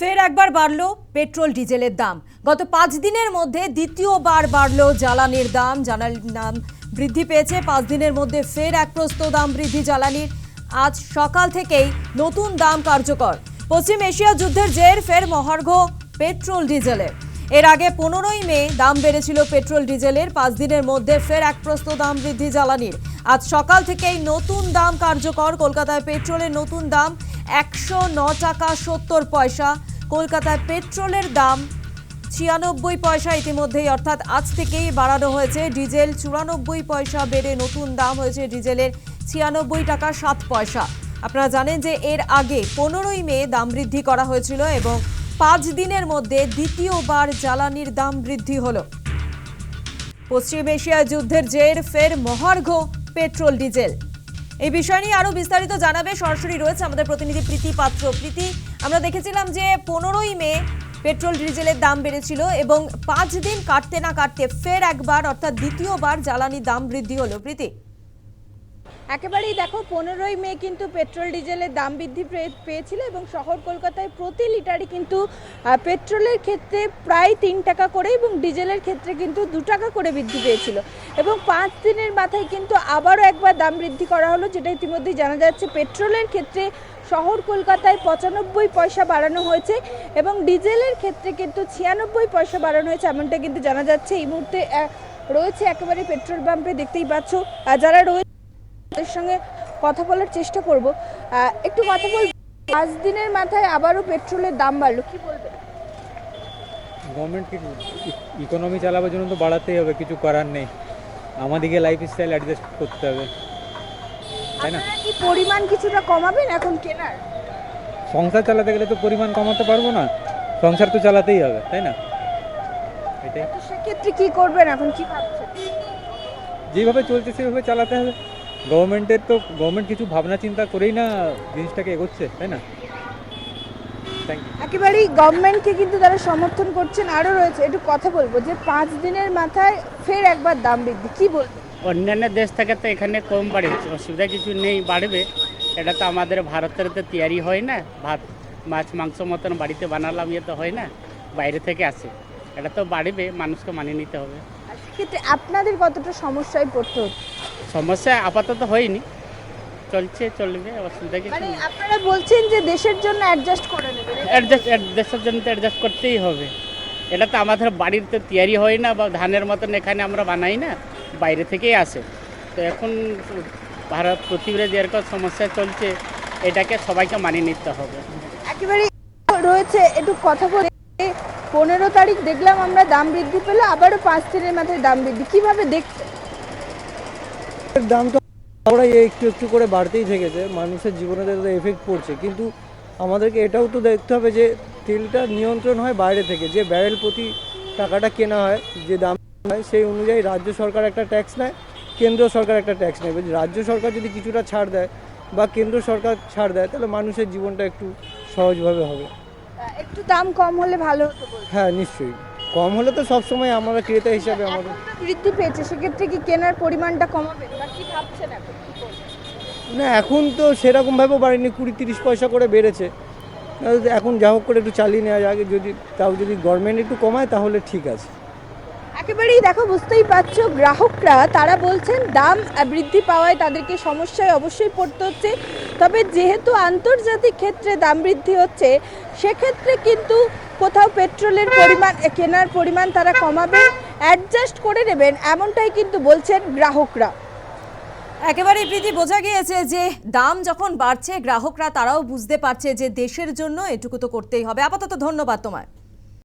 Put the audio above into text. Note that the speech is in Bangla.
ফের একবার বাড়লো পেট্রোল ডিজেলের দাম। গত 5 দিনের মধ্যে দ্বিতীয়বার বাড়লো জ্বালানির দাম। জ্বালানির দাম বৃদ্ধি পেয়েছে 5 দিনের মধ্যে ফের এক প্রস্ত দাম বৃদ্ধি জ্বালানির। আজ সকাল থেকেই নতুন দাম কার্যকর। পশ্চিম এশিয়া যুদ্ধের জের ফের মহার্ঘ পেট্রোল ডিজেলের। এর আগে 15ই মে দাম বেড়েছিল পেট্রোল ডিজেলের। 5 দিনের মধ্যে ফের এক প্রস্ত দাম বৃদ্ধি জ্বালানির। আজ সকাল থেকেই নতুন দাম কার্যকর। কলকাতায় পেট্রোলের নতুন দাম 109 টাকা 70 পয়সা। কলকাতায় পেট্রোলের দাম 96 পয়সা ইতিমধ্যেই, অর্থাৎ আজ থেকেই বাড়ানো হয়েছে। ডিজেল 94 পয়সা বেড়ে নতুন দাম হয়েছে ডিজেলের 96 টাকা 7 পয়সা। আপনারা জানেন যে এর আগে 15ই মে দাম বৃদ্ধি করা হয়েছিল এবং 5 দিনের মধ্যে দ্বিতীয়বার জ্বালানির দাম বৃদ্ধি হলো। পশ্চিম এশিয়া যুদ্ধের জের ফের মহার্ঘ পেট্রোল ডিজেল। এই বিষয় নিয়ে আরো বিস্তারিত জানাবে সরাসরি রয়েছে আমাদের প্রতিনিধি প্রীতি পাত্র। প্রীতি, আমরা দেখেছিলাম যে 15ই মে পেট্রোল ডিজেলের দাম বেড়েছিল এবং 5 দিন কাটতে না কাটতে ফের একবার অর্থাৎ দ্বিতীয়বার জ্বালানির দাম বৃদ্ধি হলো। প্রীতি, একেবারেই দেখো 15ই মে কিন্তু পেট্রোল ডিজেলের দাম বৃদ্ধি পেয়েছিল এবং শহর কলকাতায় প্রতি লিটারে কিন্তু পেট্রোলের ক্ষেত্রে প্রায় 3 টাকা করে এবং ডিজেলের ক্ষেত্রে কিন্তু 2 টাকা করে বৃদ্ধি পেয়েছিল এবং 5 দিনের মাথায় কিন্তু আবারও একবার দাম বৃদ্ধি করা হলো, যেটা ইতিমধ্যেই জানা যাচ্ছে। পেট্রোলের ক্ষেত্রে শহর কলকাতায় 95 পয়সা বাড়ানো হয়েছে এবং ডিজেলের ক্ষেত্রে কিন্তু 96 পয়সা বাড়ানো হয়েছে, এমনটা কিন্তু জানা যাচ্ছে। এই মুহূর্তে রয়েছে একেবারে পেট্রোল পাম্পে, দেখতেই পাচ্ছ যারা রয়েছে তাদের সঙ্গে কথা বলার চেষ্টা করব। একটু কথা বল, 5 দিনের মাথায় আবারও পেট্রোলের দাম বাড়লো, কি বলবে? গভর্নমেন্টকে ইকোনমি চালাবার জন্য তো বাড়াতেই হবে, কিছু করার নেই। আমাদেরকে লাইফস্টাইল অ্যাডজাস্ট করতে হবে, তাই না? কি পরিমাণ কিছুটা কমাবেন এখন কেনার? সংসার চালাতে গেলে তো পরিমাণ কমাতে পারবো না, সংসার তো চালাতেই হবে, তাই না? এটাই। সেক্ষেত্রে কি করবেন এখন, কি ভাবছেন? যেভাবে চলছে সেভাবে চালাতে হবে। গভর্নমেন্ট কিছু ভাবনা চিন্তা করেই না জিনিসটাকে এগোচ্ছে, তাই না? একেবারেই গভর্নমেন্টকে কিন্তু তারা সমর্থন করছেন। আরও রয়েছে, একটু কথা বলবো যে 5 দিনের মাথায় ফের একবার দাম বৃদ্ধি, কি বলবো? অন্যান্য দেশ থেকে তো এখানে কম বাড়ছে, অসুবিধা কিছু নেই, বাড়বে। এটা তো আমাদের ভারতের তো তৈরি হয় না, ভাত মাছ মাংস মতন বাড়িতে বানালাম, ইয়ে তো হয় না, বাইরে থেকে আসে। এটা তো বাড়বে, মানুষকে মানিয়ে নিতে হবে। সেক্ষেত্রে আপনাদের কতটা সমস্যায় পড়তে হচ্ছে? সমস্যা আপাতত হয়নি, চলবে, অসুবিধা কিছু নেই। আপনারা বলছেন যে দেশের জন্য অ্যাডজাস্ট করে নেবেন, দেশের জন্য তো অ্যাডজাস্ট করতেই হবে। এটা তো আমাদের বাড়ির তো তৈরি হয় না, বা ধানের মতন এখানে আমরা বানাই না, বাইরে থেকেই আসে। তো এখন ভারত পৃথিবীর যেরকম সমস্যা চলছে, এটাকে সবাইকে মানিয়ে নিতে হবে। একেবারে রয়েছে, একটু কথা বলে 15 তারিখ দেখলাম আমরা দাম বৃদ্ধি পেলো, আবারও 5 দিনের মাথায় দাম বৃদ্ধি, কিভাবে দেখছেন? দাম তো আমরা একটু একটু করে বাড়তেই থেকেছে, মানুষের জীবনে তো এফেক্ট পড়ছে, কিন্তু আমাদেরকে এটাও তো দেখতে হবে যে তেলটা নিয়ন্ত্রণ হয় বাইরে থেকে, যে ব্যারেল প্রতি টাকাটা কেনা হয়, যে দাম হয় সেই অনুযায়ী রাজ্য সরকার একটা ট্যাক্স নেয়, কেন্দ্র সরকার একটা ট্যাক্স নেয়। রাজ্য সরকার যদি কিছুটা ছাড় দেয় বা কেন্দ্র সরকার ছাড় দেয়, তাহলে মানুষের জীবনটা একটু সহজভাবে হবে। একটু দাম কম হলে ভালো হতো বলছেন? হ্যাঁ, নিশ্চয়ই কম হলে তো সবসময় আমরা ক্রেতা হিসাবে আমাদের বৃদ্ধি পেয়েছে, সেক্ষেত্রে কি কেনার পরিমাণটা কমাবেন বা কি ভাবছেন এখন, কি করবেন? না, এখন তো সেরকমভাবেও বাড়েনি, 20-30 পয়সা করে বেড়েছে। এখন যা হোক করে একটু চালিয়ে নেওয়া যায়, যদি গভর্নমেন্ট একটু কমায় তাহলে ঠিক আছে। একেবারেই দেখো, বুঝতেই পারছো, গ্রাহকরা তারা বলছেন দাম বৃদ্ধি পাওয়ায় তাদেরকে সমস্যায় অবশ্যই পড়তে হচ্ছে। তবে যেহেতু আন্তর্জাতিক ক্ষেত্রে দাম বৃদ্ধি হচ্ছে, সেক্ষেত্রে কিন্তু কোথাও পেট্রোলের পরিমাণ কেনার পরিমাণ তারা কমাবেন, অ্যাডজাস্ট করে নেবেন, এমনটাই কিন্তু বলছেন গ্রাহকরা। একেবারেই প্রীতি, বোঝা গিয়েছে যে দাম যখন বাড়ছে গ্রাহকরা তারাও বুঝতে পারছে যে দেশের জন্য এটুকু তো করতেই হবে। আপাতত ধন্যবাদ তোমায়।